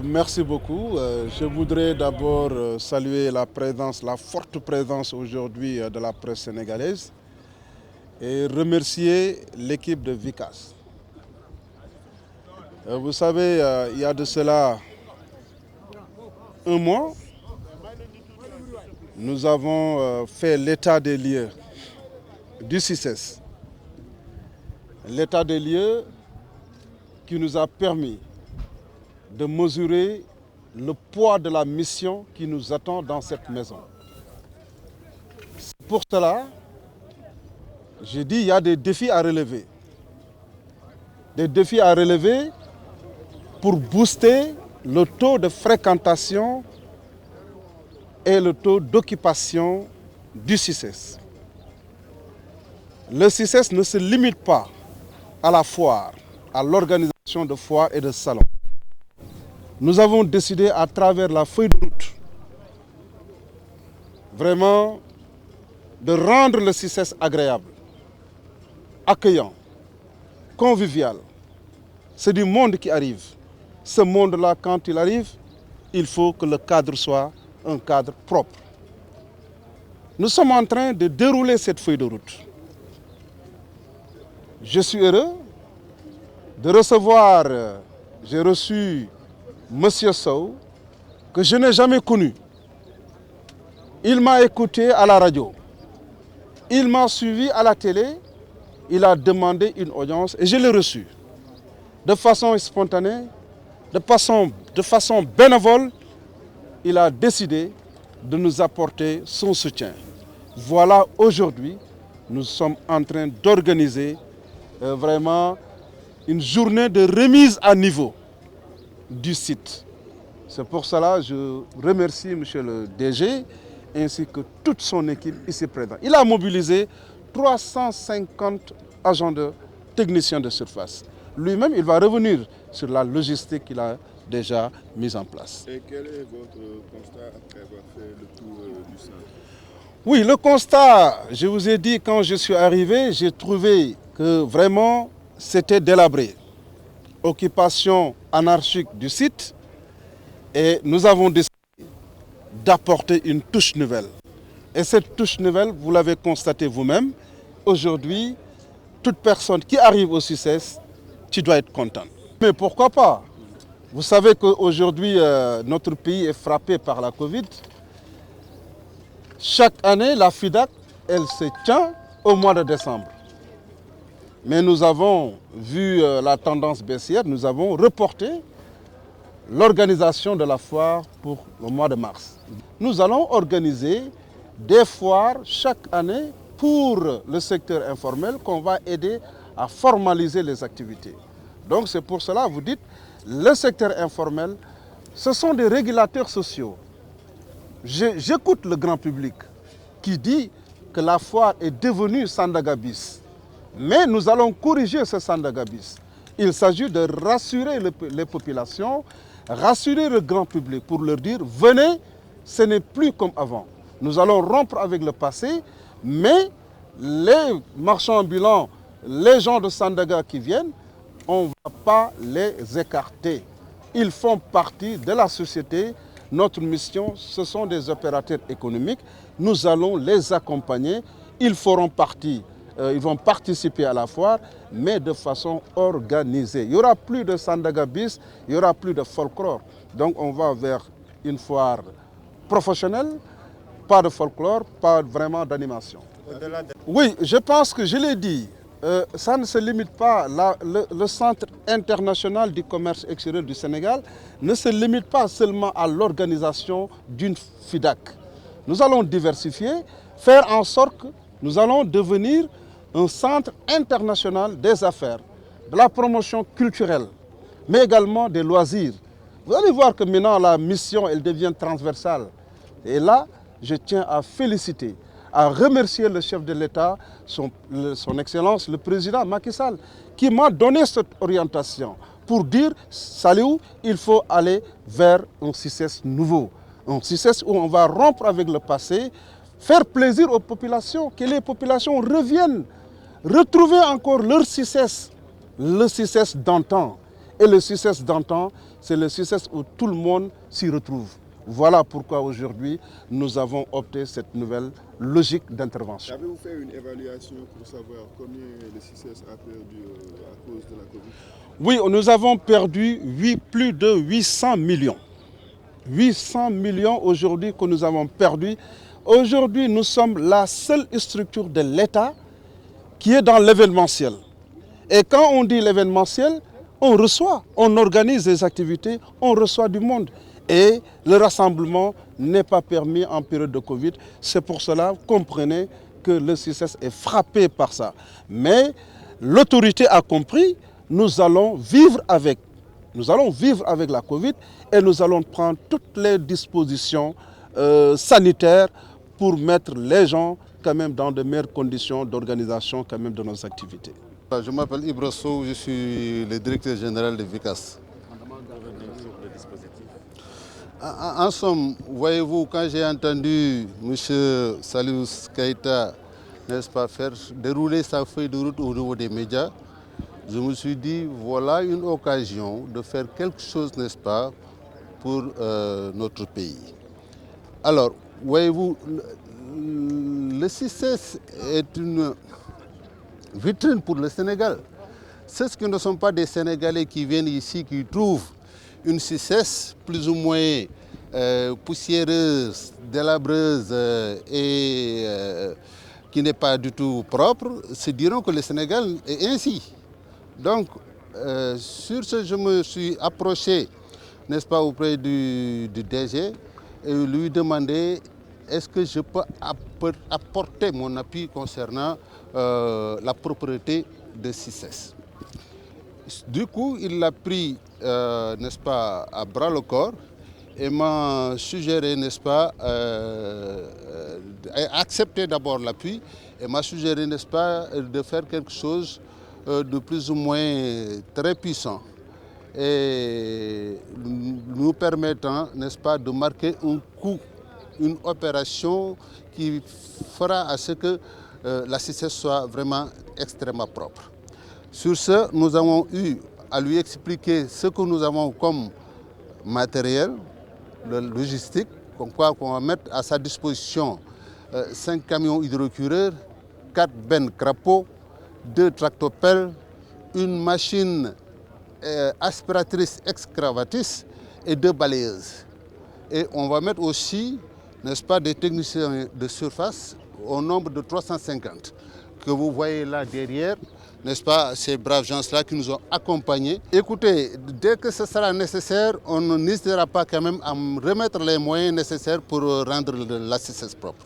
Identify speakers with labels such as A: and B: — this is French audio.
A: Merci beaucoup. Je voudrais d'abord saluer la forte présence aujourd'hui de la presse sénégalaise et remercier l'équipe de Vicas. Vous savez, il y a de cela un mois, nous avons fait l'état des lieux du CICES. L'état des lieux qui nous a permis de mesurer le poids de la mission qui nous attend dans cette maison. C'est pour cela, j'ai dit, il y a des défis à relever. Des défis à relever pour booster le taux de fréquentation et le taux d'occupation du CICES. Le CICES ne se limite pas à la foire, à l'organisation de foires et de salons. Nous avons décidé à travers la feuille de route vraiment de rendre le CICES agréable, accueillant, convivial. C'est du monde qui arrive. Ce monde-là, quand il arrive, il faut que le cadre soit un cadre propre. Nous sommes en train de dérouler cette feuille de route. Je suis heureux de recevoir, j'ai reçu Monsieur Sow, que je n'ai jamais connu. Il m'a écouté à la radio. Il m'a suivi à la télé. Il a demandé une audience et je l'ai reçu. De façon spontanée, de façon bénévole, il a décidé de nous apporter son soutien. Voilà, aujourd'hui, nous sommes en train d'organiser vraiment une journée de remise à niveau du site. C'est pour cela que je remercie M. le DG ainsi que toute son équipe ici présente. Il a mobilisé 350 agents techniciens de surface. Lui-même, il va revenir sur la logistique qu'il a déjà mise en place.
B: Et quel est votre constat après avoir fait le tour du centre?
A: Oui, le constat, je vous ai dit, quand je suis arrivé, j'ai trouvé que vraiment c'était délabré. Occupation anarchique du site et nous avons décidé d'apporter une touche nouvelle. Et cette touche nouvelle, vous l'avez constaté vous-même, aujourd'hui, toute personne qui arrive au CICES, tu dois être content. Mais pourquoi pas? Vous savez qu'aujourd'hui, notre pays est frappé par la Covid. Chaque année, la FIDAC, elle se tient au mois de décembre. Mais nous avons vu la tendance baissière, nous avons reporté l'organisation de la foire pour le mois de mars. Nous allons organiser des foires chaque année pour le secteur informel qu'on va aider à formaliser les activités. Donc c'est pour cela, vous dites, le secteur informel, ce sont des régulateurs sociaux. J'écoute le grand public qui dit que la foire est devenue Sandaga bis. Mais nous allons corriger ce Sandaga bis. Il s'agit de rassurer les populations, rassurer le grand public pour leur dire, venez, ce n'est plus comme avant. Nous allons rompre avec le passé, mais les marchands ambulants, les gens de Sandaga qui viennent, on ne va pas les écarter. Ils font partie de la société. Notre mission, ce sont des opérateurs économiques. Nous allons les accompagner. Ils feront partie, ils vont participer à la foire, mais de façon organisée. Il n'y aura plus de Sandaga bis, il n'y aura plus de folklore. Donc on va vers une foire professionnelle, pas de folklore, pas vraiment d'animation. Oui, je pense que je l'ai dit. Ça ne se limite pas, le Centre international du commerce extérieur du Sénégal ne se limite pas seulement à l'organisation d'une FIDAC. Nous allons diversifier, faire en sorte que nous allons devenir un centre international des affaires, de la promotion culturelle, mais également des loisirs. Vous allez voir que maintenant la mission elle devient transversale. Et là, je tiens à féliciter, à remercier le chef de l'État, son Excellence, le président Macky Sall, qui m'a donné cette orientation pour dire, Saliou, il faut aller vers un CICES nouveau. Un CICES où on va rompre avec le passé, faire plaisir aux populations, que les populations reviennent, retrouver encore leur CICES, le CICES d'antan. Et le CICES d'antan, c'est le CICES où tout le monde s'y retrouve. Voilà pourquoi aujourd'hui, nous avons opté cette nouvelle logique d'intervention.
B: Avez-vous fait une évaluation pour savoir combien le CICES a perdu à cause de la Covid?
A: Oui, nous avons perdu plus de 800 millions. 800 millions aujourd'hui que nous avons perdu. Aujourd'hui, nous sommes la seule structure de l'État qui est dans l'événementiel. Et quand on dit l'événementiel, on reçoit, on organise des activités, on reçoit du monde. Et le rassemblement n'est pas permis en période de Covid. C'est pour cela, comprenez que le CICES est frappé par ça. Mais l'autorité a compris, nous allons vivre avec la Covid et nous allons prendre toutes les dispositions sanitaires pour mettre les gens quand même dans de meilleures conditions d'organisation quand même de nos activités.
C: Je m'appelle Ibra Sow, je suis le directeur général de Vicas. En somme, voyez-vous, quand j'ai entendu M. Salihou Keïta, n'est-ce pas, dérouler sa feuille de route au niveau des médias, je me suis dit, voilà une occasion de faire quelque chose, n'est-ce pas, pour notre pays. Alors, voyez-vous, le CICES est une vitrine pour le Sénégal. Ceux qui ne sont pas des Sénégalais qui viennent ici, qui trouvent une CICES plus ou moins poussiéreuse, délabreuse et qui n'est pas du tout propre, se diront que le Sénégal est ainsi. Donc, sur ce, je me suis approché, n'est-ce pas, auprès du DG et lui demander est-ce que je peux apporter mon appui concernant la propreté de CICES. Du coup, il l'a pris, n'est-ce pas, à bras le corps et m'a suggéré, n'est-ce pas, accepter d'abord l'appui et m'a suggéré, n'est-ce pas, de faire quelque chose de plus ou moins très puissant et nous permettant, n'est-ce pas, de marquer un coup, une opération qui fera à ce que la CICES soit vraiment extrêmement propre. Sur ce, nous avons eu à lui expliquer ce que nous avons comme matériel, le logistique, qu'on va mettre à sa disposition 5 camions hydrocureurs, 4 bennes crapauds, 2 tractopelles, une machine aspiratrice excavatrice et 2 balayeuses. Et on va mettre aussi, n'est-ce pas, des techniciens de surface au nombre de 350 que vous voyez là derrière, n'est-ce pas, ces braves gens-là qui nous ont accompagnés. Écoutez, dès que ce sera nécessaire, on n'hésitera pas quand même à remettre les moyens nécessaires pour rendre la CICES propre.